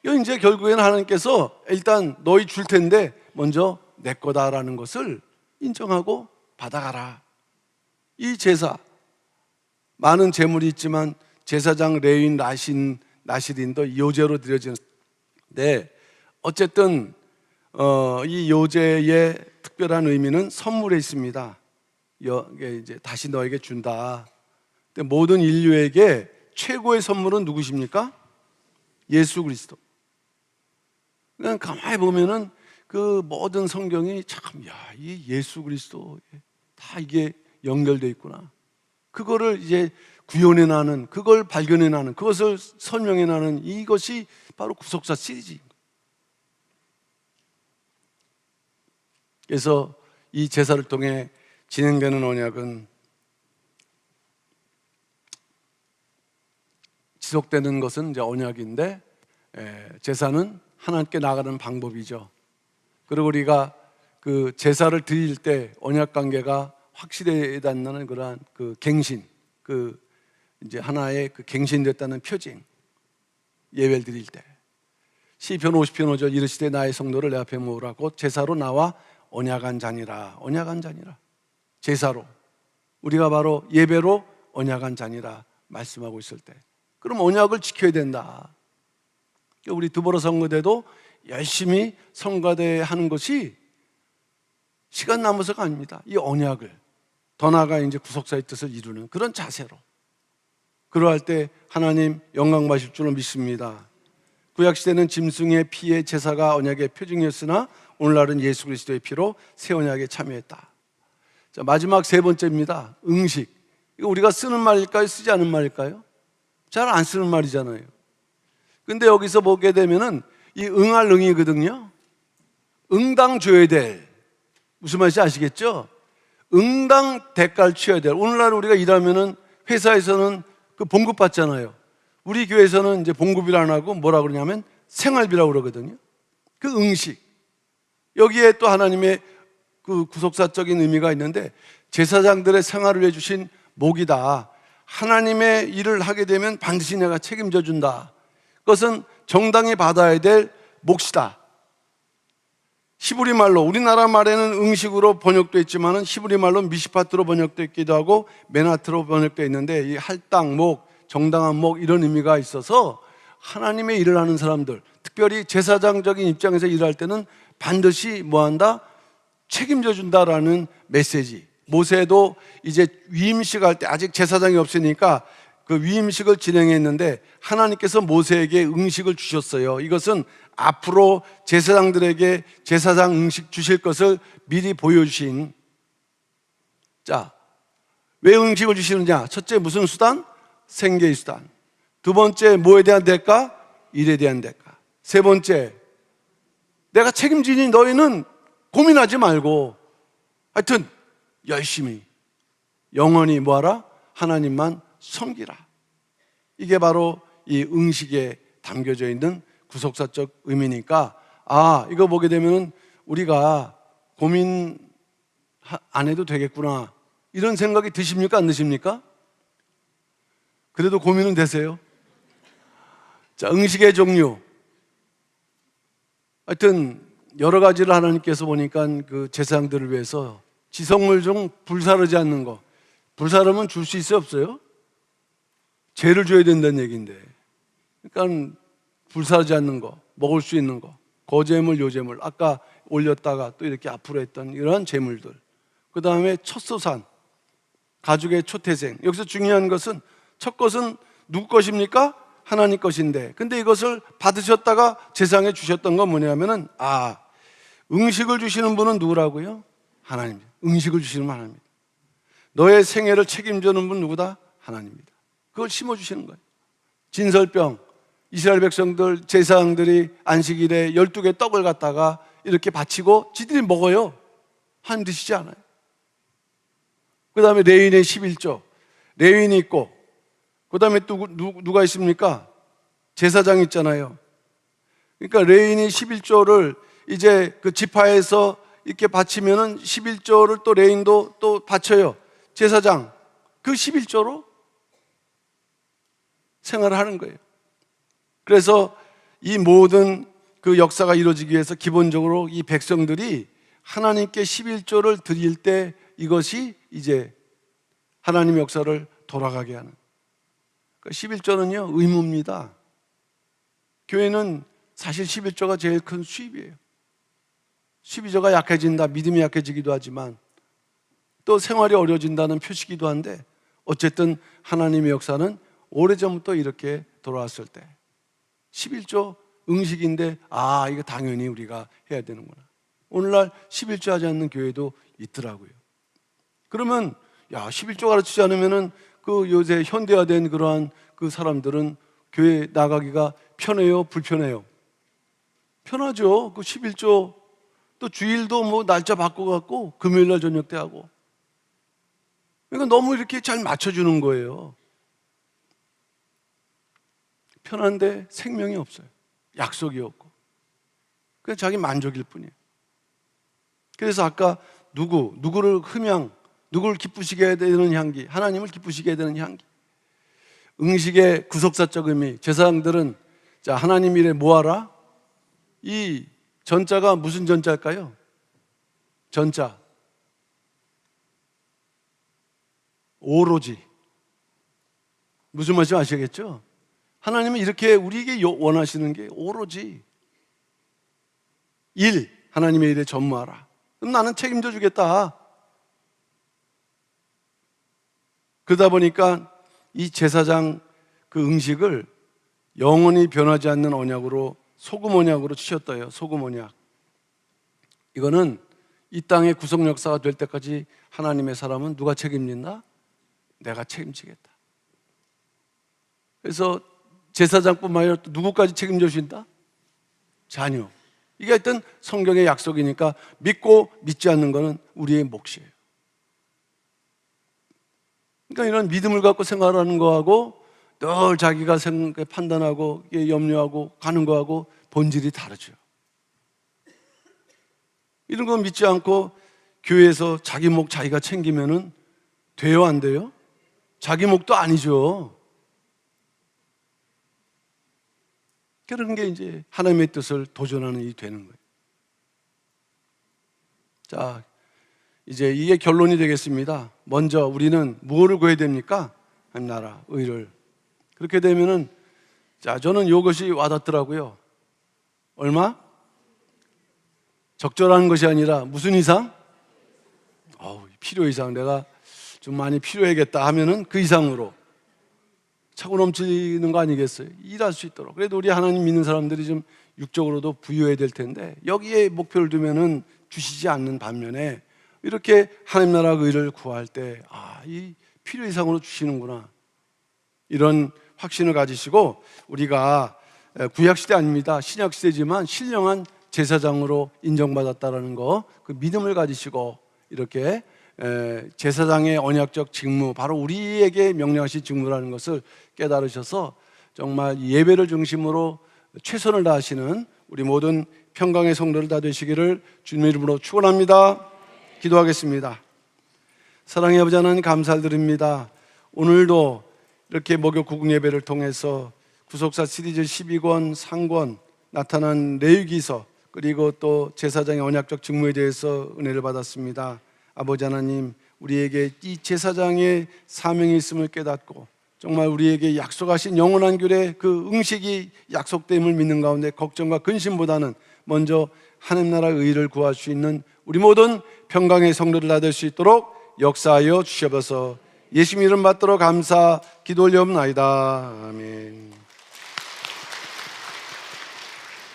Speaker 1: 이거 이제 결국에는 하나님께서 일단 너희 줄 텐데 먼저 내 거다라는 것을 인정하고 받아가라. 이 제사, 많은 제물이 있지만 제사장, 레위인, 나실인도 요제로 드려지는데, 어쨌든 이 요제의 특별한 의미는 선물에 있습니다. 이제 다시 너에게 준다. 근데 모든 인류에게 최고의 선물은 누구십니까? 예수 그리스도. 그냥 가만히 보면은 그 모든 성경이 참, 이 예수 그리스도 다 이게 연결되어 있구나. 그거를 이제 구현해 나는, 그걸 발견해 나는, 그것을 설명해 나는, 이것이 바로 구속사 시리즈입니다. 그래서 이 제사를 통해 진행되는 언약은 지속되는 것은 이제 언약인데, 제사는 하나님께 나가는 방법이죠. 그리고 우리가 그 제사를 드릴 때 언약 관계가 확실히 닿는 그러한 그 갱신, 그 이제 하나의 그 갱신됐다는 표징, 예배를 드릴 때 시편 50편 5절 이르시되 나의 성도를 내 앞에 모으라. 곧 제사로 나와 언약한 자니라. 언약한 자니라. 제사로, 우리가 바로 예배로 언약한 자니라 말씀하고 있을 때, 그럼 언약을 지켜야 된다. 우리 두보라 선거대도 열심히 성가대 하는 것이 시간 남아서가 아닙니다. 이 언약을 더 나아가 이제 구속사의 뜻을 이루는 그런 자세로, 그러할 때 하나님 영광 받으실 줄로 믿습니다. 구약시대는 짐승의 피의 제사가 언약의 표징이었으나 오늘날은 예수 그리스도의 피로 새 언약에 참여했다. 자, 마지막 세 번째입니다. 응식. 이거 우리가 쓰는 말일까요? 쓰지 않은 말일까요? 잘 안 쓰는 말이잖아요. 근데 여기서 보게 되면은 이 응할 응이거든요. 응당 줘야 될, 무슨 말인지 아시겠죠? 응당 대가를 취해야 될. 오늘날 우리가 일하면은 회사에서는 그 봉급 받잖아요. 우리 교회에서는 이제 봉급이라 안 하고 뭐라 그러냐면 생활비라고 그러거든요. 그 응식. 여기에 또 하나님의 그 구속사적인 의미가 있는데, 제사장들의 생활을 해주신 목이다. 하나님의 일을 하게 되면 반드시 내가 책임져 준다. 그것은 정당히 받아야 될 몫이다. 히브리 말로, 우리나라 말에는 응식으로 번역되어 있지만 히브리 말로 미시파트로 번역되어 있기도 하고 메나트로 번역되어 있는데, 이 할당, 목, 정당한 목, 이런 의미가 있어서 하나님의 일을 하는 사람들, 특별히 제사장적인 입장에서 일할 때는 반드시 뭐한다? 책임져 준다라는 메시지. 모세도 이제 위임식 할 때, 아직 제사장이 없으니까 그 위임식을 진행했는데 하나님께서 모세에게 응식을 주셨어요. 이것은 앞으로 제사장들에게 제사장 응식 주실 것을 미리 보여주신. 자, 왜 응식을 주시느냐? 첫째, 무슨 수단? 생계의 수단. 두 번째, 뭐에 대한 대가? 일에 대한 대가. 세 번째, 내가 책임지니 너희는 고민하지 말고 하여튼 열심히 영원히 뭐하라? 하나님만 섬기라. 이게 바로 이 응식에 담겨져 있는 구속사적 의미니까, 이거 보게 되면 우리가 고민 안 해도 되겠구나, 이런 생각이 드십니까? 안 드십니까? 그래도 고민은 되세요? 자, 응식의 종류. 하여튼 여러 가지를 하나님께서 보니까 그 제사장들을 위해서 지성물 중 불사르지 않는 거. 불사르면 줄 수 있어요, 없어요? 죄를 줘야 된다는 얘기인데. 그러니까 불사르지 않는 거, 먹을 수 있는 거, 거제물, 요제물, 아까 올렸다가 또 이렇게 앞으로 했던 이러한 제물들. 그 다음에 첫소산, 가죽의 초태생. 여기서 중요한 것은, 첫 것은 누구 것입니까? 하나님 것인데, 근데 이것을 받으셨다가 제사장에 주셨던 건 뭐냐면은, 응식을 주시는 분은 누구라고요? 하나님입니다. 응식을 주시는 분 하나님입니다. 너의 생애를 책임지는 분 누구다? 하나님입니다. 그걸 심어주시는 거예요. 진설병, 이스라엘 백성들, 제사장들이 안식일에 12개 떡을 갖다가 이렇게 바치고 지들이 먹어요. 하나님 드시지 않아요. 그 다음에 레위인의 11조, 레위인이 있고, 그 다음에 또 누가 있습니까? 제사장 있잖아요. 그러니까 레위인이 11조를 이제 그 지파에서 이렇게 바치면은 11조를 또 레위인도 또 바쳐요. 제사장, 그 11조로 생활을 하는 거예요. 그래서 이 모든 그 역사가 이루어지기 위해서 기본적으로 이 백성들이 하나님께 11조를 드릴 때 이것이 이제 하나님의 역사를 돌아가게 하는. 그러니까 11조는요, 의무입니다. 교회는 사실 11조가 제일 큰 수입이에요. 12조가 약해진다, 믿음이 약해지기도 하지만 또 생활이 어려워진다는 표시기도 한데, 어쨌든 하나님의 역사는 오래전부터 이렇게 돌아왔을 때 11조 응식인데, 이거 당연히 우리가 해야 되는구나. 오늘날 11조 하지 않는 교회도 있더라고요. 그러면 11조 가르치지 않으면은 그 요새 현대화된 그러한 그 사람들은 교회 나가기가 편해요, 불편해요? 편하죠. 그 11조 또 주일도 뭐 날짜 바꿔갖고 금요일날 저녁 때 하고. 그러니까 너무 이렇게 잘 맞춰주는 거예요. 편한데 생명이 없어요. 약속이 없고. 그냥 자기 만족일 뿐이에요. 그래서 아까 누구를 누구를 기쁘시게 해야 되는 향기, 하나님을 기쁘시게 해야 되는 향기. 응식의 구속사적 의미. 제사장들은 자, 하나님 일에 뭐하라? 이 전자가 무슨 전자일까요? 전자, 오로지. 무슨 말인지 아시겠죠? 하나님은 이렇게 우리에게 원하시는 게 오로지 하나님의 일에 전무하라. 그럼 나는 책임져 주겠다. 그러다 보니까 이 제사장 그 응식을 영원히 변하지 않는 언약으로, 소금 언약으로 치셨어요. 소금 언약. 이거는 이 땅의 구속 역사가 될 때까지 하나님의 사람은 누가 책임진다? 내가 책임지겠다. 그래서 제사장뿐만 아니라 또 누구까지 책임져 주신다? 자녀. 이게 하여튼 성경의 약속이니까 믿고 믿지 않는 것은 우리의 몫이에요. 그러니까 이런 믿음을 갖고 생활하는 거하고 늘 자기가 판단하고 염려하고 가는 거하고 본질이 다르죠. 이런 거 믿지 않고 교회에서 자기 목 자기가 챙기면은 돼요, 안 돼요? 자기 목도 아니죠. 그런 게 이제 하나님의 뜻을 도전하는 일이 되는 거예요. 자, 이제 이게 결론이 되겠습니다. 먼저 우리는 무엇을 구해야 됩니까? 하나님 나라, 의를. 그렇게 되면은, 자, 저는 이것이 와닿더라고요. 얼마? 적절한 것이 아니라 무슨 이상? 필요 이상. 내가 좀 많이 필요해야겠다 하면은 그 이상으로 차고 넘치는 거 아니겠어요? 일할 수 있도록. 그래도 우리 하나님 믿는 사람들이 좀 육적으로도 부유해야 될 텐데 여기에 목표를 두면은 주시지 않는 반면에 이렇게 하나님 나라 의를 구할 때 이 필요 이상으로 주시는구나, 이런 확신을 가지시고, 우리가 구약시대 아닙니다. 신약시대지만 신령한 제사장으로 인정받았다라는 거, 그 믿음을 가지시고 이렇게 제사장의 언약적 직무, 바로 우리에게 명령하신 직무라는 것을 깨달으셔서 정말 예배를 중심으로 최선을 다하시는 우리 모든 평강의 성도들 다 되시기를 주님의 이름으로 축원합니다. 기도하겠습니다. 사랑의 아버지 하나님, 감사드립니다. 오늘도 이렇게 목요 구국 예배를 통해서 구속사 시리즈 12권, 상권, 나타난 레위기서, 그리고 또 제사장의 언약적 직무에 대해서 은혜를 받았습니다. 아버지 하나님, 우리에게 이 제사장의 사명이 있음을 깨닫고 정말 우리에게 약속하신 영원한 규례, 그 응식이 약속됨을 믿는 가운데 걱정과 근심보다는 먼저 하나님 나라의 의를 구할 수 있는 우리 모든 평강의 성도들 다 될 수 있도록 역사하여 주시옵소서. 예수님 이름 받들어 감사 기도 올려옵나이다. 아멘.